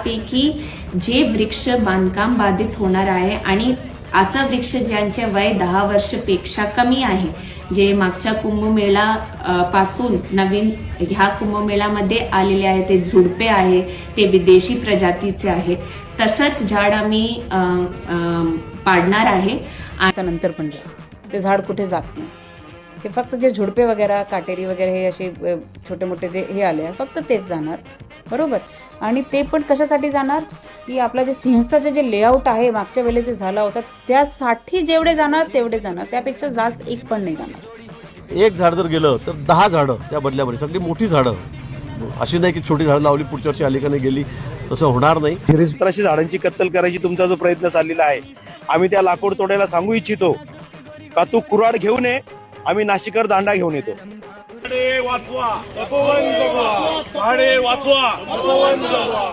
त्यापैकी जे वृक्ष बांधकाम बाधित होणार आहे आणि असं वृक्ष ज्यांचे वय 10 वर्षपेक्षा कमी आहे, जे मागच्या कुंभमेळा पासून नवीन ह्या कुंभमेळ्यामध्ये आलेले आहे, ते झुडपे आहे, ते विदेशी प्रजातीचे आहे, तसंच झाड आम्ही पाडणार आहे. नंतर पण ते झाड कुठे जात नाही. जे फक्त जे झुडपे वगैरे काटेरी वगैरे हे असे छोटे मोठे जे हे आले फक्त तेच जाणार, बरोबर. आणि ते पण कशासाठी जाणार की आपलं जे सिंहस्थाचं जे लेआउट आहे मागच्या वेळेस जे झाला होता त्यासाठी जेवढे जाणार तेवढे जाणार, त्यापेक्षा जास्त एक पण नाही जाणार. एक झाड जर गेलं तर 10 झाडं त्या बदल्यामध्ये, सगळी मोठी झाडं, अशी नाही की छोटी झाडं लावली पुढच्या वर्षी आली का नाही गेली, तसं होणार नाही. 1700 झाडांची कत्तल करायची तुमचा जो प्रयत्न चाललेला आहे, आम्ही त्या लाकूड तोड्याला सांगू इच्छितो का तू कुऱ्हाड घेऊन ये, आम्ही नाशिकर दांडा घेऊन येतो. झाडे वाचवा, तपोवन जगवा. झाडे वाचवा, तपोवन जगवा.